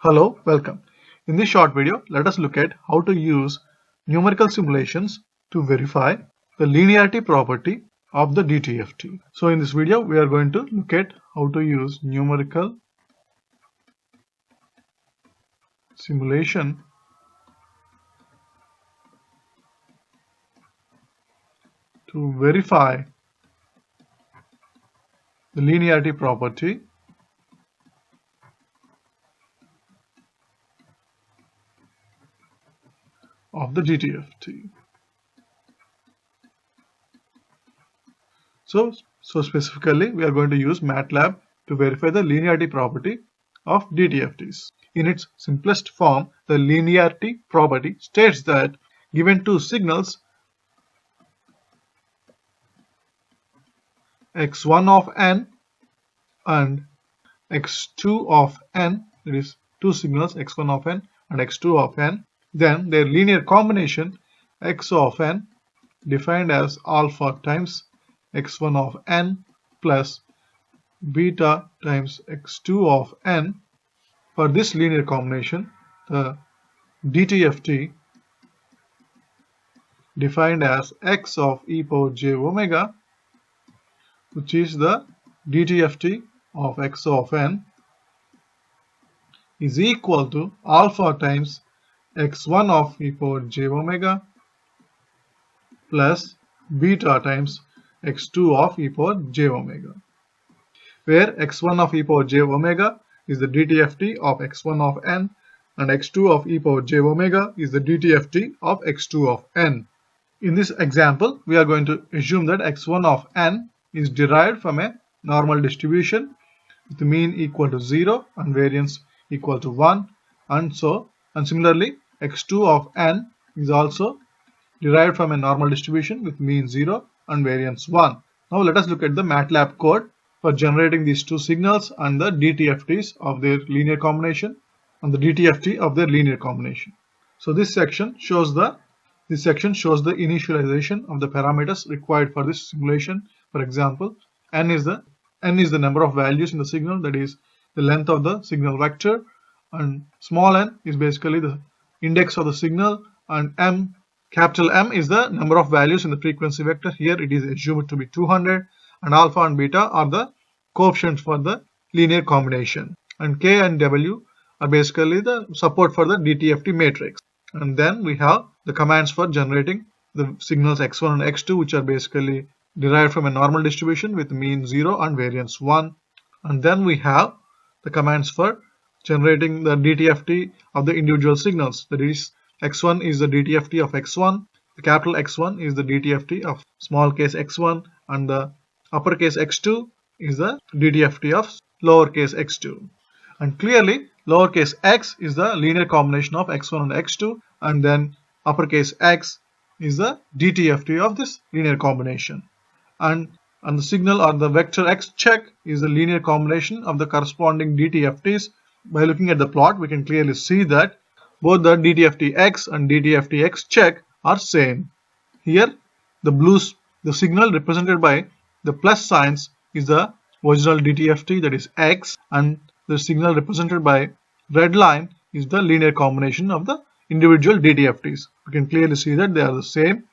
Hello, welcome. In this short video, let us look at how to use numerical simulations to verify the linearity property of the DTFT. So in this video, we are going to look at how to use numerical simulation to verify the linearity property of the DTFT. So specifically, we are going to use MATLAB to verify the linearity property of DTFTs. In its simplest form, the linearity property states that given two signals x1 of n and x2 of n, that is two signals x1 of n and x2 of n, then their linear combination x of n defined as alpha times x1 of n plus beta times x2 of n. For this linear combination, the DTFT defined as x of e power j omega, which is the DTFT of x of n, is equal to alpha times x1 of e power j omega plus beta times x2 of e power j omega, where x1 of e power j omega is the DTFT of x1 of n and x2 of e power j omega is the DTFT of x2 of n. In this example, we are going to assume that x1 of n is derived from a normal distribution with the mean equal to 0 and variance equal to 1, and similarly x2 of n is also derived from a normal distribution with mean 0 and variance 1. Now let us look at the MATLAB code for generating these two signals and the DTFTs of their linear combination and the DTFT of their linear combination. So this section shows the initialization of the parameters required for this simulation. For example, n is the number of values in the signal, that is the length of the signal vector, and small n is basically the index of the signal, and capital M is the number of values in the frequency vector. Here it is assumed to be 200, and alpha and beta are the coefficients for the linear combination, and K and W are basically the support for the DTFT matrix. And then we have the commands for generating the signals x1 and x2, which are basically derived from a normal distribution with mean 0 and variance 1. And then we have the commands for generating the DTFT of the individual signals, that is x1 is the DTFT of x1, the capital X1 is the DTFT of small case x1, and the uppercase x2 is the DTFT of lowercase x2. And clearly lowercase x is the linear combination of x1 and x2, and then uppercase x is the DTFT of this linear combination. And the signal or the vector x check is the linear combination of the corresponding DTFTs. By looking at the plot, we can clearly see that both the DTFT x and DTFT x check are same. Here the signal represented by the plus signs is the original DTFT, that is x, and the signal represented by red line is the linear combination of the individual DTFTs. We can clearly see that they are the same,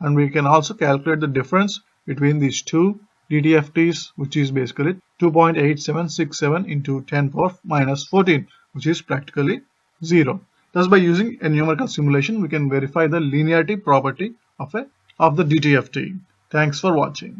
and we can also calculate the difference between these two DTFTs, which is basically 2.8767 into 10 power minus 14, which is practically 0. Thus, by using a numerical simulation, we can verify the linearity property of the DTFT. Thanks for watching.